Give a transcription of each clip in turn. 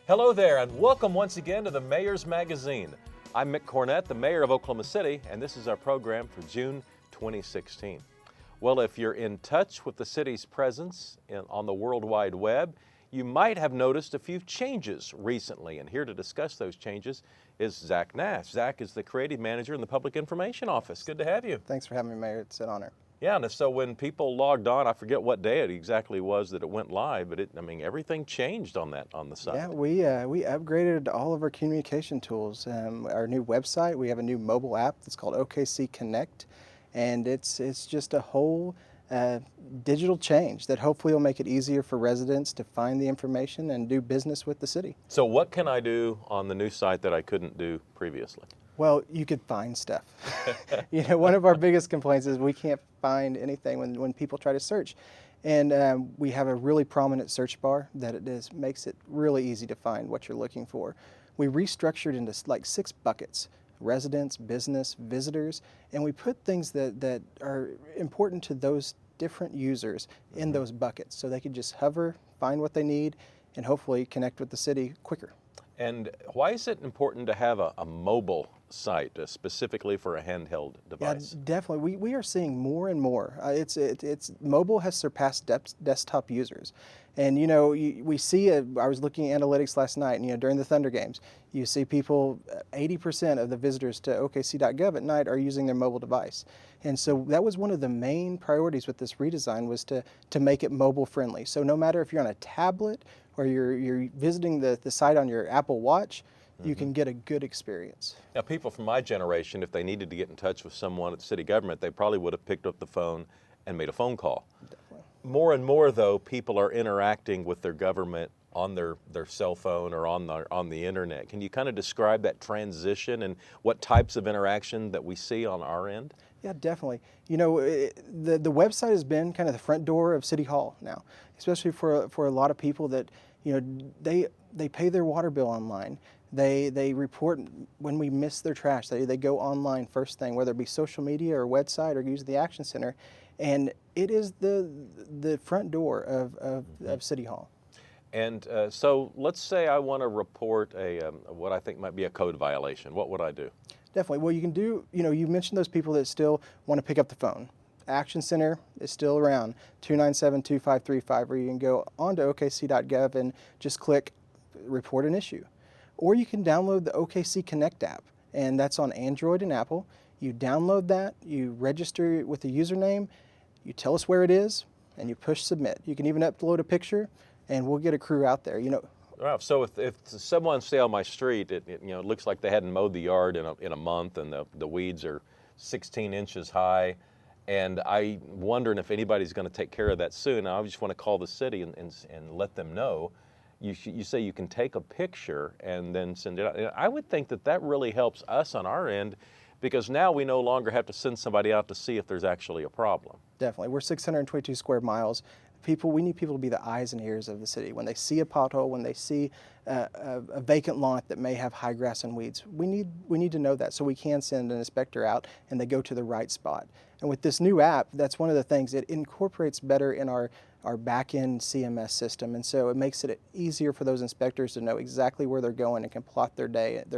Hello there, and welcome once again to the Mayor's Magazine. I'm Mick Cornett, the Mayor of Oklahoma City, and this is our program for June 2016. Well, if you're in touch with the city's presence on the World Wide Web, you might have noticed a few changes recently, and here to discuss those changes is Zach Nash. Zach is the Creative Manager in the Public Information Office. Good to have you. Thanks for having me, Mayor. It's an honor. Yeah, and so when people logged on, I forget what day it exactly was that it went live, but everything changed on the site. Yeah, we upgraded all of our communication tools. Our new website, we have a new mobile app that's called okc Connect, and it's just a whole digital change that hopefully will make it easier for residents to find the information and do business with the city. So what can I do on the new site that I couldn't do previously? Well, you could find stuff. One of our biggest complaints is we can't find anything when people try to search. And we have a really prominent search bar that makes it really easy to find what you're looking for. We restructured into like 6 buckets: residents, business, visitors, and we put things that are important to those different users in those buckets so they could just hover, find what they need, and hopefully connect with the city quicker. And why is it important to have a mobile site specifically for a handheld device? Yeah, definitely. We are seeing more and more. Mobile has surpassed desktop users. And we see, I was looking at analytics last night, and during the Thunder games, you see people, 80% of the visitors to okc.gov at night are using their mobile device. And so that was one of the main priorities with this redesign, was to make it mobile friendly. So no matter if you're on a tablet or you're visiting the site on your Apple Watch, you can get a good experience. Now, people from my generation, if they needed to get in touch with someone at city government, they probably would have picked up the phone and made a phone call. Definitely. More and more, though, people are interacting with their government on their cell phone or on the internet. Can you kind of describe that transition and what types of interaction that we see on our end? Yeah, definitely. The website has been kind of the front door of City Hall now, especially for a lot of people that they pay their water bill online. They report when we miss their trash. They go online first thing, whether it be social media or website or use the Action Center, and it is the front door of City Hall. And so let's say I want to report what I think might be a code violation. What would I do? Definitely. Well, you can do, you mentioned those people that still want to pick up the phone. Action Center is still around, 297-2535, or you can go onto okc.gov and just click report an issue. Or you can download the OKC Connect app, and that's on Android and Apple. You download that, you register with a username, you tell us where it is, and you push submit. You can even upload a picture, and we'll get a crew out there. Wow. So if someone, say on my street, it looks like they hadn't mowed the yard in a month, and the weeds are 16 inches high, and I'm wondering if anybody's going to take care of that soon. I just want to call the city and let them know. You say you can take a picture and then send it out. And I would think that really helps us on our end, because now we no longer have to send somebody out to see if there's actually a problem. Definitely. We're 622 square miles. We need people to be the eyes and ears of the city. When they see a pothole, when they see a vacant lot that may have high grass and weeds, we need to know that so we can send an inspector out and they go to the right spot. And with this new app, that's one of the things. It incorporates better in our back-end CMS system, and so it makes it easier for those inspectors to know exactly where they're going and can plot their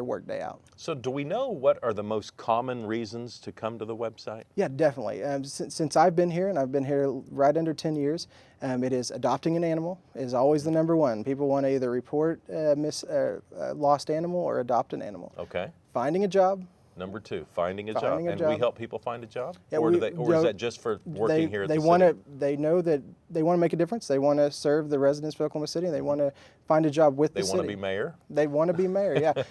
work day out. So do we know what are the most common reasons to come to the website? Yeah, definitely. Since I've been here, and I've been here right under 10 years, it is adopting an animal is always the number one. People want to either report a lost animal or adopt an animal. Okay. Finding a job. Number 2, finding a job. And we help people find a job? Yeah, or is that just for working here at the city? They know that they want to make a difference. They want to serve the residents of Oklahoma City, and they want to find a job with the city. They want to be mayor? They want to be mayor, yeah.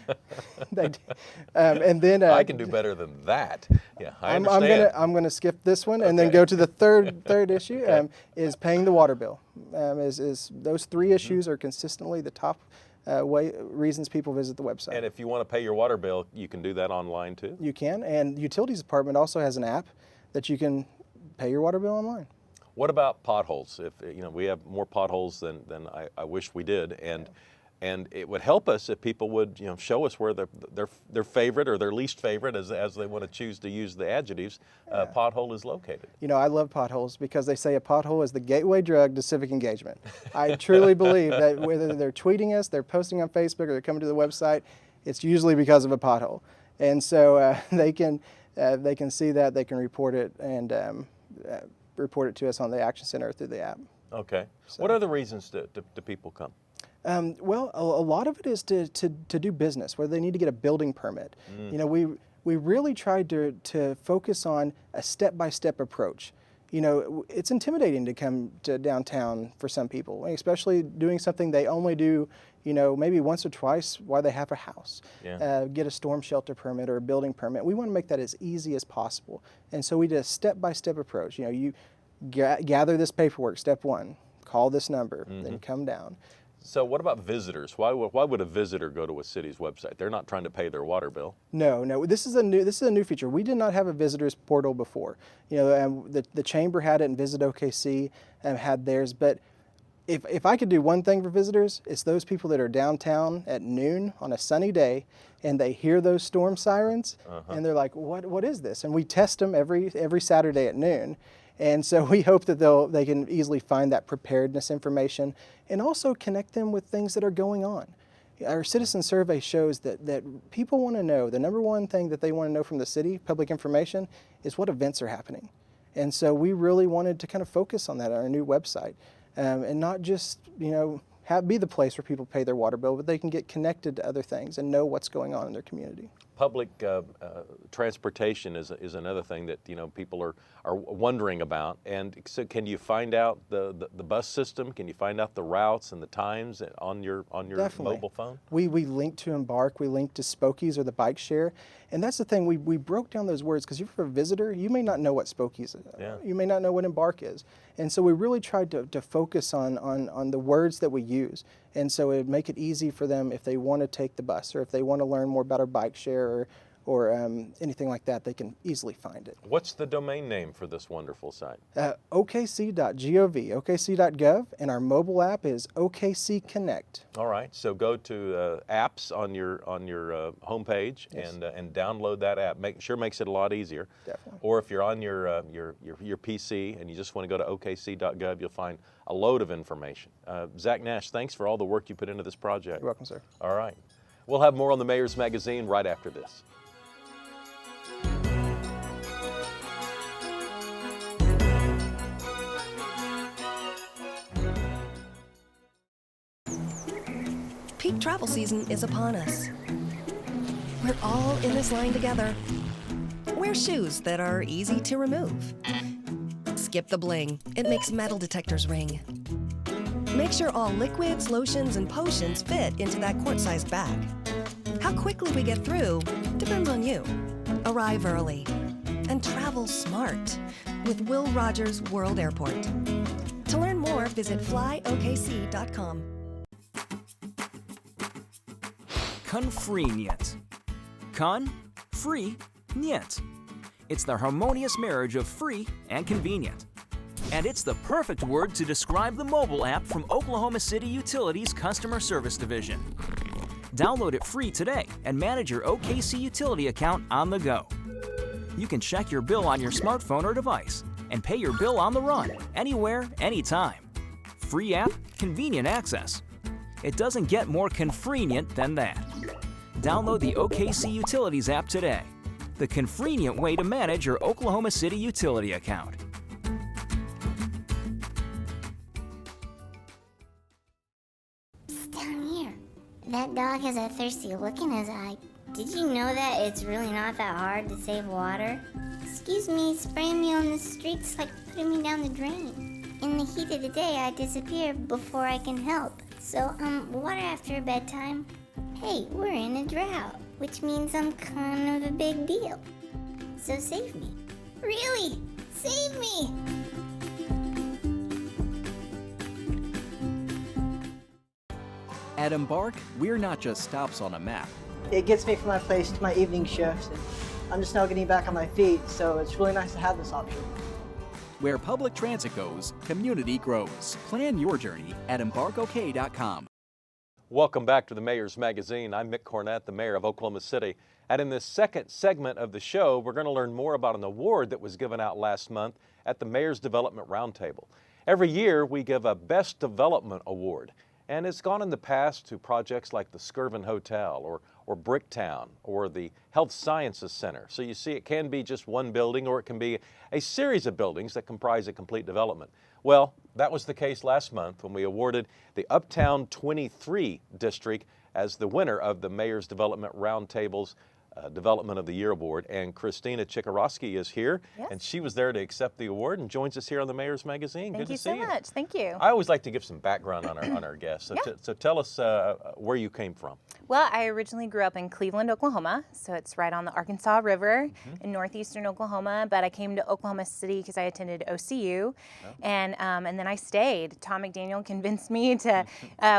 And then I can do better than that. Yeah, I understand. I'm going to skip this one and then go to the third issue, is paying the water bill. Those 3 issues are consistently the top reasons people visit the website. And if you want to pay your water bill, you can do that online too? You can, and the Utilities Department also has an app that you can pay your water bill online. What about potholes? If we have more potholes than I wish we did, and And it would help us if people would, show us where their favorite or their least favorite, as they want to choose to use the adjectives, pothole is located. I love potholes because they say a pothole is the gateway drug to civic engagement. I truly believe that whether they're tweeting us, they're posting on Facebook, or they're coming to the website, it's usually because of a pothole. And so they can see that, they can report it, and report it to us on the Action Center through the app. Okay. So, what are the reasons do people come? Well, a lot of it is to do business, where they need to get a building permit. We really tried to focus on a step-by-step approach. It's intimidating to come to downtown for some people, especially doing something they only do, maybe once or twice while they have a house. Yeah. Get a storm shelter permit or a building permit. We want to make that as easy as possible. And so we did a step-by-step approach. You gather this paperwork, step one, call this number, then come down. So what about visitors? Why would a visitor go to a city's website? They're not trying to pay their water bill. No. This is a new feature. We did not have a visitors portal before. The chamber had it, and Visit OKC had theirs. But if I could do one thing for visitors, it's those people that are downtown at noon on a sunny day, and they hear those storm sirens, and they're like, "What is this?" And we test them every Saturday at noon. And so we hope that they can easily find that preparedness information and also connect them with things that are going on. Our citizen survey shows that people want to know, the number one thing that they want to know from the city, public information, is what events are happening. And so we really wanted to kind of focus on that on our new website, and not just, be the place where people pay their water bill, but they can get connected to other things and know what's going on in their community. Public transportation is another thing that people are wondering about. And so, can you find out the bus system? Can you find out the routes and the times on your Definitely. Mobile phone? We link to Embark, we link to Spokies or the bike share, and that's the thing. We broke down those words because if you're a visitor, you may not know what Spokies is. Yeah. You may not know what Embark is, and so we really tried to focus on the words that we use, and so it would make it easy for them if they want to take the bus or if they want to learn more about our bike share or anything like that, they can easily find it. What's the domain name for this wonderful site? okc.gov, okc.gov, and our mobile app is OKC Connect. All right, so go to apps on your homepage. Yes. and download that app. Makes it a lot easier. Definitely. Or if you're on your PC and you just want to go to okc.gov, you'll find a load of information. Zach Nash, thanks for all the work you put into this project. You're welcome, sir. All right. We'll have more on the Mayor's Magazine right after this. Peak travel season is upon us. We're all in this line together. Wear shoes that are easy to remove. Skip the bling. It makes metal detectors ring. Make sure all liquids, lotions, and potions fit into that quart-sized bag. How quickly we get through depends on you. Arrive early and travel smart with Will Rogers World Airport. To learn more, visit flyokc.com. Convenient. Con, free, niet. It's the harmonious marriage of free and convenient. And it's the perfect word to describe the mobile app from Oklahoma City Utilities Customer Service Division. Download it free today and manage your OKC utility account on the go. You can check your bill on your smartphone or device and pay your bill on the run, anywhere, anytime. Free app, convenient access. It doesn't get more convenient than that. Download the OKC Utilities app today, the convenient way to manage your Oklahoma City utility account. Down here. That dog has a thirsty look in his eye. Did you know that it's really not that hard to save water? Excuse me, spraying me on the streets like putting me down the drain. In the heat of the day, I disappear before I can help. So, water after bedtime? Hey, we're in a drought, which means I'm kind of a big deal. So save me. Really, save me! At Embark, we're not just stops on a map. It gets me from my place to my evening shifts, and I'm just now getting back on my feet, so it's really nice to have this option. Where public transit goes, community grows. Plan your journey at embarkok.com. Welcome back to the Mayor's Magazine. I'm Mick Cornett, the mayor of Oklahoma City. And in this second segment of the show, we're going to learn more about an award that was given out last month at the Mayor's Development Roundtable. Every year, we give a Best Development Award. And it's gone in the past to projects like the Skirvin Hotel or Bricktown or the Health Sciences Center. So you see, it can be just one building or it can be a series of buildings that comprise a complete development. Well, that was the case last month when we awarded the Uptown 23 district as the winner of the Mayor's Development Roundtable's Development of the Year Award. And Christina Chicoraske is here, and she was there to accept the award and joins us here on the Mayor's Magazine. Thank Good you to see so you. much. Thank you. I always like to give some background on our guests. So, so tell us where you came from. Well, I originally grew up in Cleveland, Oklahoma, so it's right on the Arkansas River in northeastern Oklahoma. But I came to Oklahoma City because I attended OCU, and then I stayed. Tom McDaniel convinced me to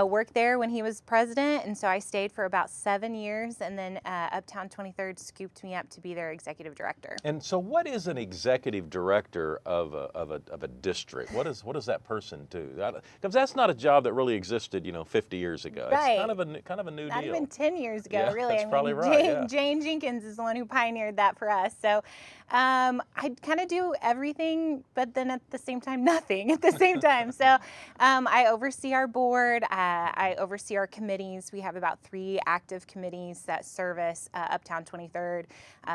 work there when he was president, and so I stayed for about 7 years. And then Uptown 23rd scooped me up to be their executive director. And so, what is an executive director of a district? What does that person do? Because that's not a job that really existed, 50 years ago. Right. It's kind of a new Not deal. even 10 years ago, Yeah, really. that's probably right. Jane Jenkins is the one who pioneered that for us. So I kind of do everything, but then at the same time, nothing at the same time. So I oversee our board. I oversee our committees. We have about 3 active committees that service Uptown 23rd,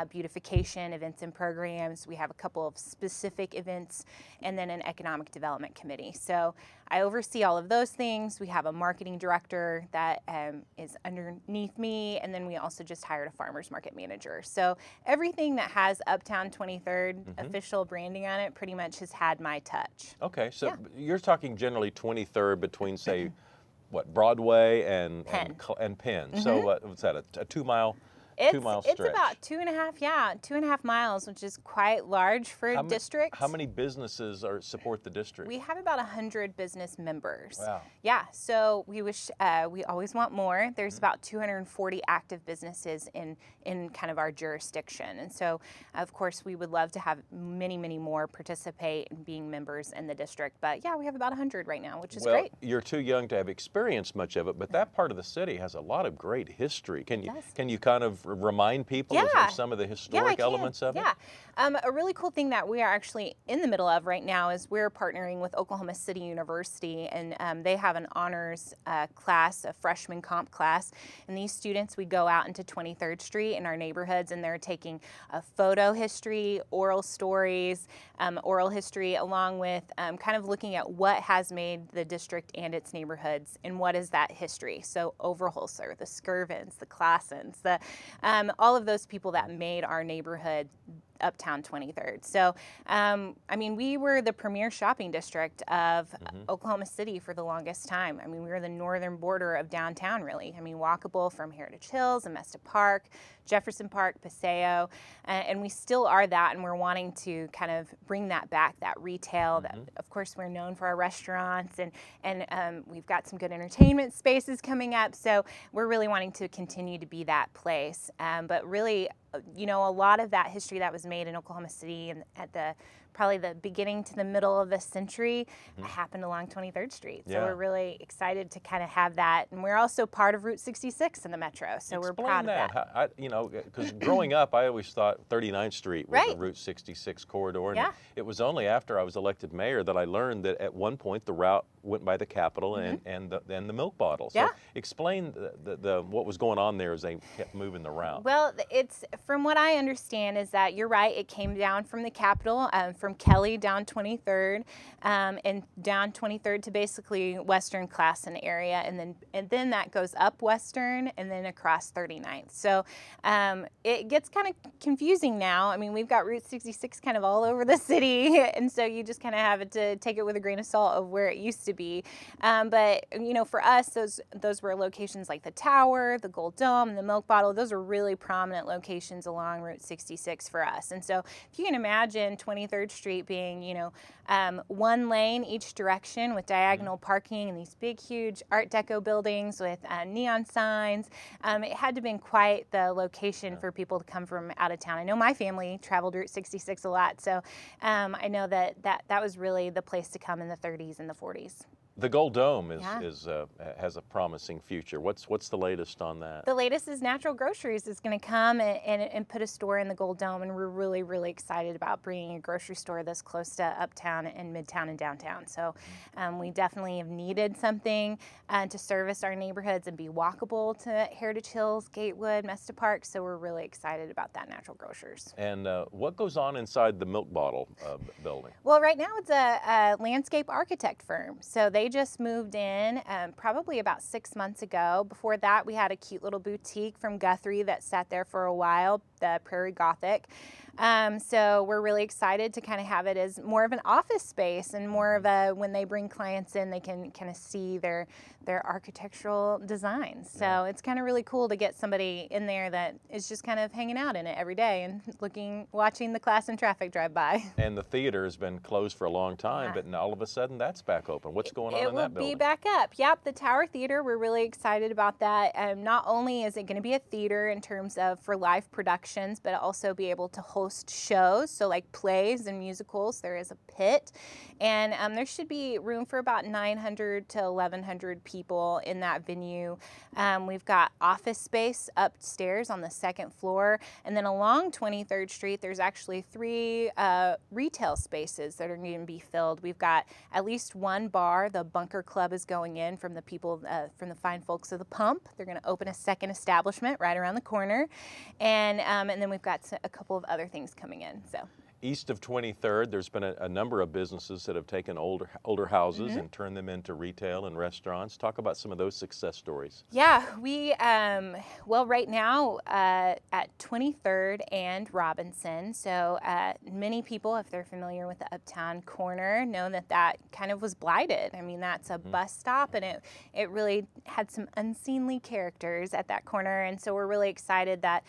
beautification, events and programs. We have a couple of specific events, and then an economic development committee. So I oversee all of those things. We have a marketing director that is underneath me, and then we also just hired a farmer's market manager. So everything that has Uptown 23rd official branding on it pretty much has had my touch. Okay, so you're talking generally 23rd between, say, what, Broadway and Penn. So what's that, a 2 mile? It's stretch. about 2.5 miles, which is quite large for a district. How many businesses support the district? We have about 100 business members. Wow. Yeah, so we wish we always want more. There's about 240 active businesses in kind of our jurisdiction, and so of course we would love to have many more participate in being members in the district. But yeah, we have about 100 right now, which is great. You're too young to have experienced much of it, but that part of the city has a lot of great history. Can you kind of remind people of some of the historic elements of it? A really cool thing that we are actually in the middle of right now is we're partnering with Oklahoma City University, and they have an honors class, a freshman comp class, and these students, we go out into 23rd Street in our neighborhoods, and they're taking a photo history, oral stories, oral history, along with kind of looking at what has made the district and its neighborhoods, and what is that history. So Overholser, the Skirvins, the Classens, all of those people that made our neighborhood Uptown 23rd. So, I mean, we were the premier shopping district of Oklahoma City for the longest time. I mean, we were the northern border of downtown, really. I mean, walkable from Heritage Hills, Amesta Park, Jefferson Park, Paseo, and we still are that, and we're wanting to kind of bring that back, that retail. That, of course, we're known for our restaurants, and we've got some good entertainment spaces coming up, so we're really wanting to continue to be that place. But really, a lot of that history that was made in Oklahoma City and at probably the beginning to the middle of the century happened along 23rd Street. So we're really excited to kind of have that. And we're also part of Route 66 in the Metro, so we're proud of that. Because growing up, I always thought 39th Street was the Route 66 corridor. And it was only after I was elected mayor that I learned that at one point the route went by the Capitol and the milk bottle. So explain what was going on there as they kept moving the route. Well, it's from what I understand is that you're right. It came down from the Capitol, from Kelly down 23rd, and down 23rd to basically Western Classen area, and then that goes up Western and then across 39th. So it gets kind of confusing now. I mean, we've got Route 66 kind of all over the city, and so you just kind of have to take it with a grain of salt of where it used to be. But for us, those were locations like the Tower, the Gold Dome, and the Milk Bottle. Those are really prominent locations along Route 66 for us. And so if you can imagine 23rd Street being, one lane each direction with diagonal parking and these big, huge Art Deco buildings with neon signs, it had to have been quite the location for people to come from out of town. I know my family traveled Route 66 a lot, so I know that was really the place to come in the 30s and the 40s. The Gold Dome Yeah. has a promising future. What's the latest on that? The latest is Natural Groceries is going to come and put a store in the Gold Dome, and we're really, really excited about bringing a grocery store this close to Uptown and Midtown and downtown. So we definitely have needed something to service our neighborhoods and be walkable to Heritage Hills, Gatewood, Mesta Park. So we're really excited about that Natural Grocers. And what goes on inside the milk bottle building? Well, right now it's a landscape architect firm. So they just moved in probably about 6 months ago. Before that, we had a cute little boutique from Guthrie that sat there for a while, the Prairie Gothic. So we're really excited to kind of have it as more of an office space and more of a, when they bring clients in, they can kind of see their architectural designs. So it's kind of really cool to get somebody in there that is just kind of hanging out in it every day and watching the class and traffic drive by. And the theater has been closed for a long time, but now all of a sudden that's back open. What's going on in that building? It will be back up. Yep, the Tower Theater, we're really excited about that. Not only is it going to be a theater in terms of for live productions, but also be able to host shows, so like plays and musicals. There is a pit, and there should be room for about 900 to 1,100 people in that venue. We've got office space upstairs on the second floor, and then along 23rd Street, there's actually 3 retail spaces that are going to be filled. We've got at least one bar. The Bunker Club is going in from the people, from the fine folks of the Pump. They're going to open a second establishment right around the corner, and then we've got a couple of other things coming in. So. East of 23rd, there's been a number of businesses that have taken older houses and turned them into retail and restaurants. Talk about some of those success stories. Yeah, we, well, right now at 23rd and Robinson, so many people, if they're familiar with the Uptown corner, know that kind of was blighted. I mean, that's a bus stop, and it really had some unseemly characters at that corner, and so we're really excited that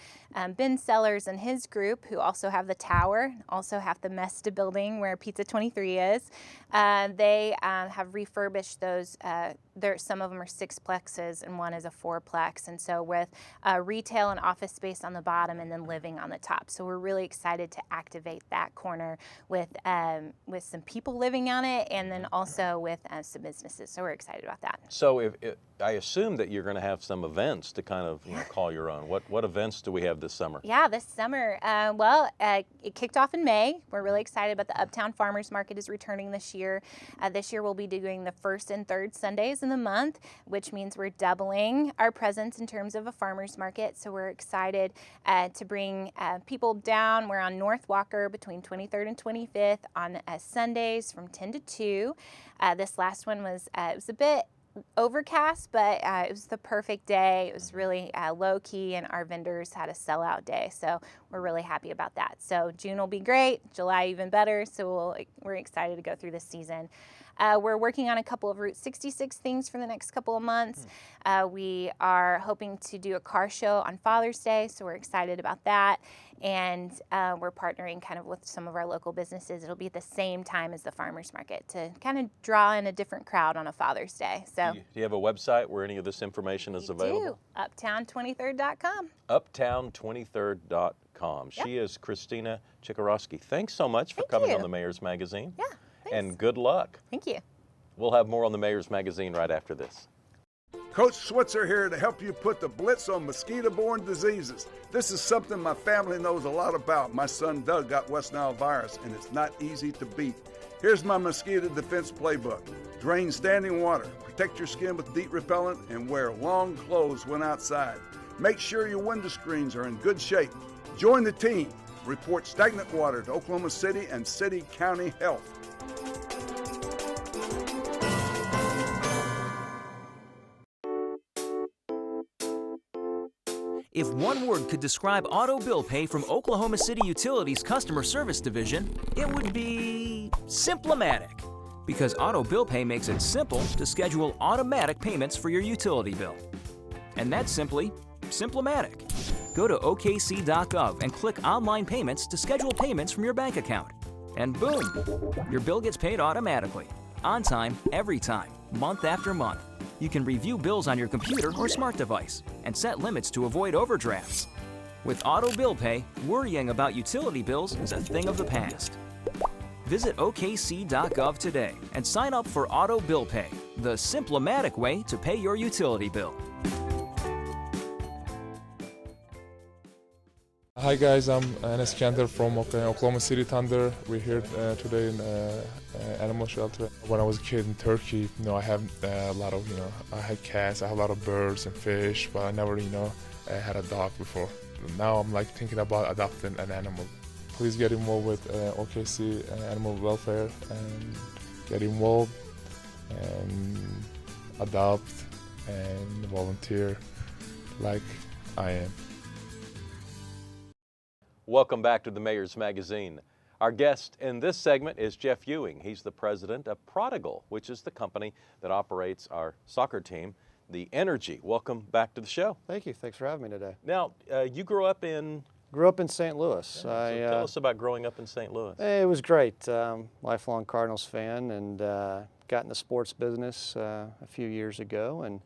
Ben Sellers and his group, who also have the Tower, also have the Mesta building where Pizza 23 is. They have refurbished those. Some of them are 6plexes and one is a 4plex. And so with retail and office space on the bottom and then living on the top. So we're really excited to activate that corner with some people living on it and then also with some businesses. So we're excited about that. So I assume that you're going to have some events to kind of call your own. What events do we have this summer? Yeah, this summer, it kicked off in May. We're really excited about the Uptown Farmers Market is returning this year. This year we'll be doing the first and third Sundays in the month, which means we're doubling our presence in terms of a farmers market. So we're excited to bring people down. We're on North Walker between 23rd and 25th on Sundays from 10 to 2. This last one was it was a bit overcast, but it was the perfect day. It was really low key, and our vendors had a sellout day, so we're really happy about that. So June will be great, July even better, so we're excited to go through this season. We're working on a couple of Route 66 things for the next couple of months. We are hoping to do a car show on Father's Day, so we're excited about that. And we're partnering kind of with some of our local businesses. It'll be at the same time as the farmers market to kind of draw in a different crowd on a Father's Day. So, do you have a website where any of this information is available? Uptown23rd.com. Uptown23rd.com. Yep. She is Christina Chicoraske. Thanks so much for coming on the Mayor's Magazine. Yeah, thanks. And good luck. Thank you. We'll have more on the Mayor's Magazine right after this. Coach Switzer here to help you put the blitz on mosquito-borne diseases. This is something my family knows a lot about. My son Doug got West Nile virus, and it's not easy to beat. Here's my mosquito defense playbook. Drain standing water, protect your skin with DEET repellent, and wear long clothes when outside. Make sure your window screens are in good shape. Join the team. Report stagnant water to Oklahoma City and City County Health. If one word could describe auto bill pay from Oklahoma City Utilities Customer Service Division, it would be Simplematic. Because auto bill pay makes it simple to schedule automatic payments for your utility bill. And that's simply Simplematic. Go to okc.gov and click Online Payments to schedule payments from your bank account. And boom, your bill gets paid automatically, on time, every time, month after month. You can review bills on your computer or smart device and set limits to avoid overdrafts. With auto bill pay, worrying about utility bills is a thing of the past. Visit okc.gov today and sign up for auto bill pay. the Simplomatic way to pay your utility bill. Hi guys, I'm Enes Kanter from Oklahoma City Thunder. We're here today in animal shelter. When I was a kid in Turkey, I have a lot of, I had cats, I have a lot of birds and fish, but I never, I had a dog before. Now I'm like thinking about adopting an animal. Please get involved with OKC Animal Welfare and get involved and adopt and volunteer like I am. Welcome back to the Mayor's Magazine. Our guest in this segment is Jeff Ewing. He's the president of Prodigal, which is the company that operates our soccer team, the Energy. Welcome back to the show. Thank you. Thanks for having me today. Now, you grew up in St. Louis. Yeah, so tell us about growing up in St. Louis. It was great. Lifelong Cardinals fan, and got in the sports business a few years ago. And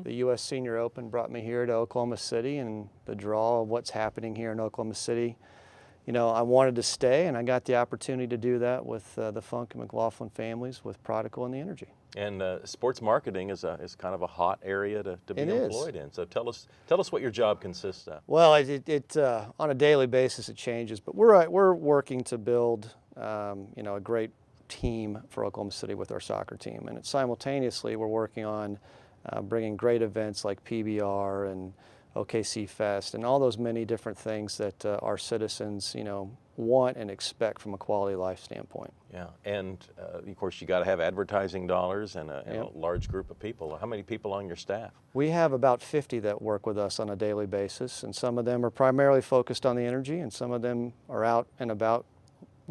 the U.S. Senior Open brought me here to Oklahoma City, and the draw of what's happening here in Oklahoma City. I wanted to stay, and I got the opportunity to do that with the Funk and McLaughlin families, with Prodigal and the Energy. And sports marketing is kind of a hot area to be employed in. So tell us what your job consists of. Well, it on a daily basis it changes, but we're working to build a great team for Oklahoma City with our soccer team, and simultaneously we're working on bringing great events like PBR and OKC Fest and all those many different things that our citizens want and expect from a quality life standpoint. Yeah, and of course you got to have advertising dollars and a large group of people. How many people on your staff? We have about 50 that work with us on a daily basis, and some of them are primarily focused on the Energy, and some of them are out and about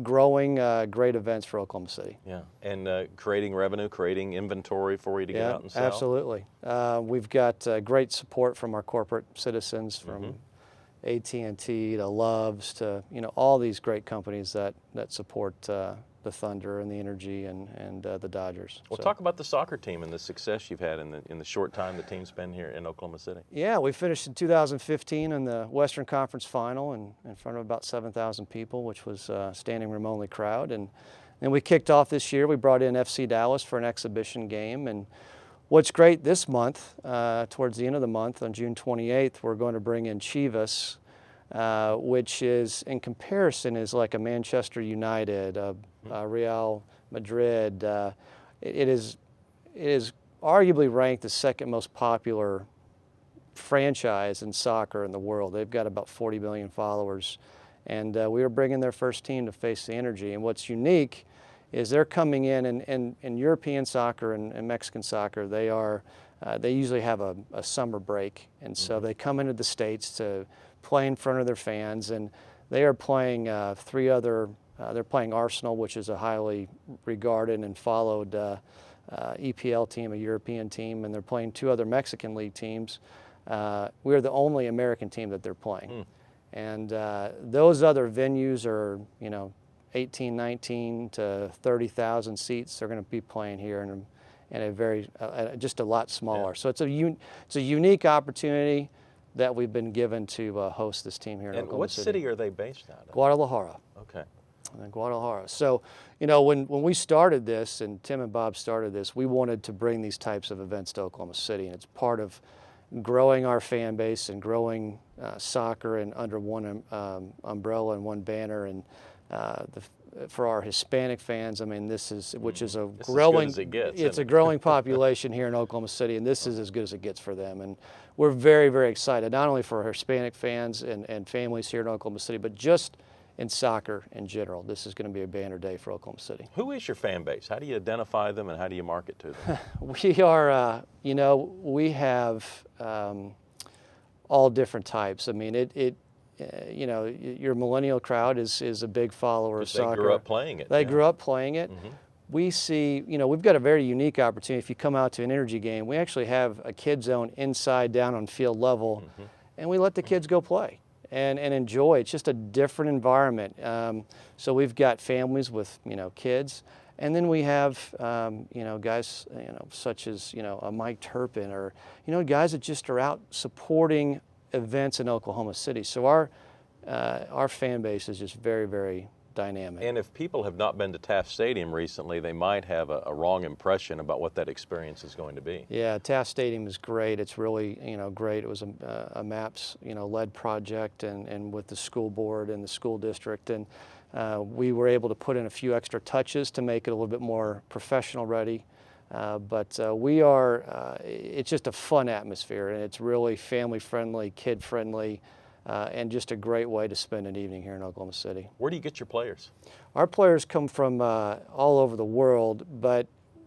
growing great events for Oklahoma City. Yeah, and creating revenue, creating inventory for you to get out and sell. Absolutely. We've got great support from our corporate citizens, from AT&T to Love's to all these great companies that support the Thunder and the Energy and the Dodgers. Well, talk about the soccer team and the success you've had in the short time the team's been here in Oklahoma City. Yeah, we finished in 2015 in the Western Conference Final in front of about 7,000 people, which was a standing room only crowd. And then we kicked off this year. We brought in FC Dallas for an exhibition game. And what's great this month, towards the end of the month, on June 28th, we're going to bring in Chivas, which is, in comparison, is like a Manchester United, Real Madrid. It is arguably ranked the second most popular franchise in soccer in the world. They've got about 40 million followers, and we are bringing their first team to face the Energy. And what's unique is they're coming in European soccer and Mexican soccer, they usually have a summer break, and so they come into the States to play in front of their fans, and they are playing they're playing Arsenal, which is a highly regarded and followed EPL team, a European team, and they're playing two other Mexican league teams. We're the only American team that they're playing. And those other venues are, 18, 19 to 30,000 seats. They're going to be playing here in a very, just a lot smaller. Yeah. So it's a unique opportunity that we've been given to host this team here in Oklahoma City. And what city are they based out of? Guadalajara. Okay. In Guadalajara. So, when we started this, and Tim and Bob started this, we wanted to bring these types of events to Oklahoma City, and it's part of growing our fan base and growing soccer and under one umbrella and one banner. And for our Hispanic fans, this is, which is a growing, as good as it gets, it's a growing population here in Oklahoma City, and this is as good as it gets for them. And we're very, very excited, not only for our Hispanic fans and families here in Oklahoma City, but just in soccer in general. This is going to be a banner day for Oklahoma City. Who is your fan base? How do you identify them, and how do you market to them? We are, we have all different types. Your millennial crowd is a big follower of soccer. They grew up playing it. They grew up playing it. We see, we've got a very unique opportunity. If you come out to an Energy game, we actually have a kid zone inside down on field level, and we let the kids go play and enjoy. It's just a different environment. So we've got families with, kids, and then we have, guys, such as, a Mike Turpin, or, guys that just are out supporting events in Oklahoma City. So our fan base is just very, very dynamic. And if people have not been to Taft Stadium recently, they might have a wrong impression about what that experience is going to be. Yeah, Taft Stadium is great. It's really, great. It was a MAPS, led project and with the school board and the school district. And we were able to put in a few extra touches to make it a little bit more professional ready. But it's just a fun atmosphere, and it's really family friendly, kid friendly, and just a great way to spend an evening here in Oklahoma City. Where do you get your players? Our players come from all over the world, but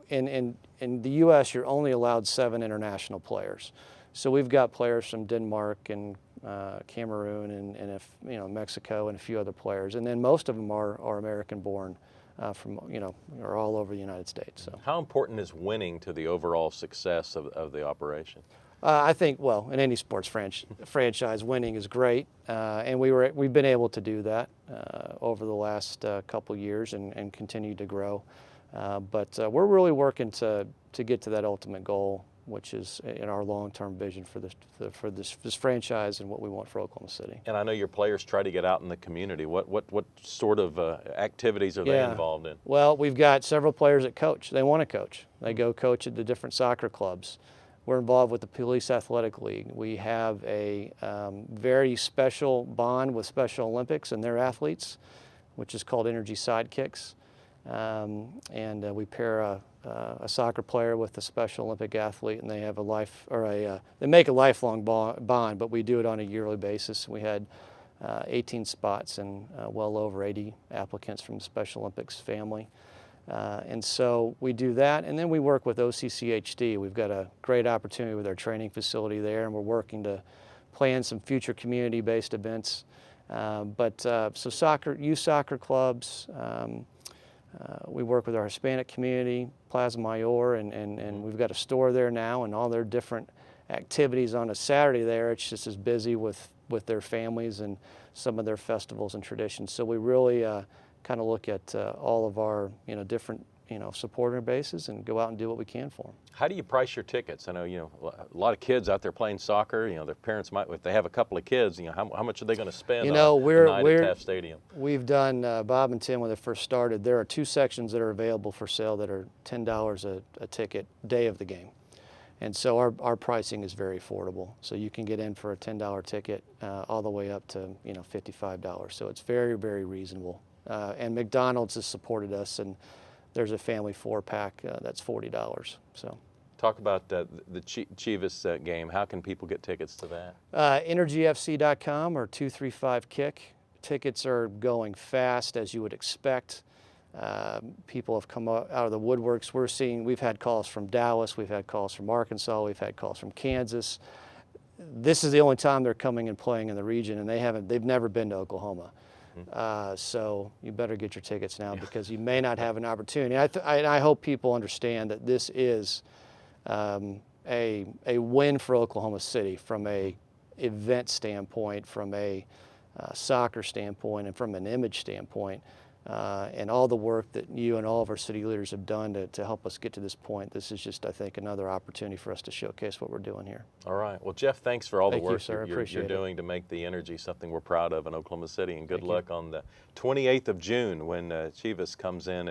in the U.S. you're only allowed 7 international players. So we've got players from Denmark and Cameroon and Mexico and a few other players, and then most of them are American born. Are all over the United States. So. How important is winning to the overall success of the operation? I think, well, in any sports franchise, winning is great, and we've been able to do that over the last couple years and continue to grow. But we're really working to get to that ultimate goal, which is in our long-term vision for this franchise and what we want for Oklahoma City. And I know your players try to get out in the community. What sort of activities are they involved in? Well, we've got several players that coach. They want to coach. They go coach at the different soccer clubs. We're involved with the Police Athletic League. We have a very special bond with Special Olympics and their athletes, which is called Energy Sidekicks. And we pair a soccer player with a Special Olympic athlete, and they have they make a lifelong bond, but we do it on a yearly basis. We had 18 spots and well over 80 applicants from the Special Olympics family. And so we do that, and then we work with OCCHD. We've got a great opportunity with our training facility there, and we're working to plan some future community-based events. So youth soccer clubs, we work with our Hispanic community, Plaza Mayor, and we've got a store there now, and all their different activities on a Saturday there. It's just as busy with their families and some of their festivals and traditions. So we really kind of look at all of our different supporter bases and go out and do what we can for them. How do you price your tickets? I know a lot of kids out there playing soccer. Their parents might, if they have a couple of kids, how much are they going to spend on a night at Taft Stadium? We've done Bob and Tim when they first started. There are 2 sections that are available for sale that are $10 a ticket day of the game, and so our pricing is very affordable. So you can get in for a $10 ticket all the way up to $55. So it's very, very reasonable. And McDonald's has supported us, and there's a family 4-pack that's $40. So, talk about the Chivas game. How can people get tickets to that? EnergyFC.com or 235-KICK. Tickets are going fast, as you would expect. People have come out of the woodworks. We've had calls from Dallas, we've had calls from Arkansas, we've had calls from Kansas. This is the only time they're coming and playing in the region, and they've never been to Oklahoma. So you better get your tickets now because you may not have an opportunity. I hope people understand that this is a win for Oklahoma City from a event standpoint, from a soccer standpoint, and from an image standpoint. And all the work that you and all of our city leaders have done to help us get to this point. This is just, I think, another opportunity for us to showcase what we're doing here. All right. Well, Jeff, thanks for all the work you're doing to make the Energy something we're proud of in Oklahoma City. And good luck on the 28th of June when Chivas comes in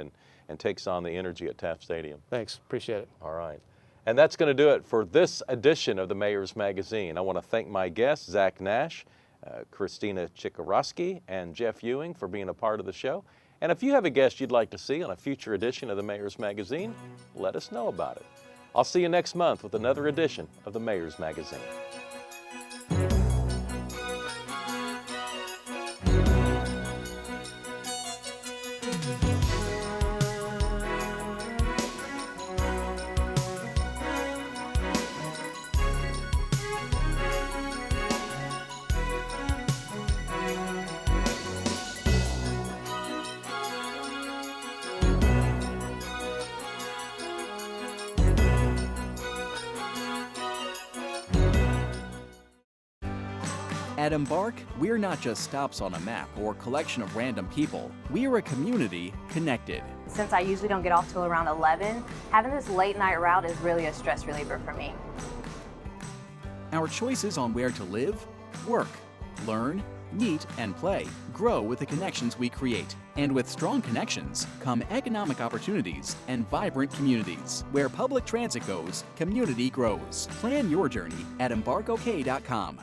and takes on the Energy at Taft Stadium. Thanks. Appreciate it. All right. And that's going to do it for this edition of the Mayor's Magazine. I want to thank my guests, Zach Nash, Christina Chicoraske, and Jeff Ewing for being a part of the show. And if you have a guest you'd like to see on a future edition of the Mayor's Magazine, let us know about it. I'll see you next month with another edition of the Mayor's Magazine. At Embark, we're not just stops on a map or collection of random people. We are a community connected. Since I usually don't get off till around 11, having this late night route is really a stress reliever for me. Our choices on where to live, work, Learn, meet, and play grow with the connections we create. And with strong connections come economic opportunities and vibrant communities. Where public transit goes, community grows. Plan your journey at embarkok.com.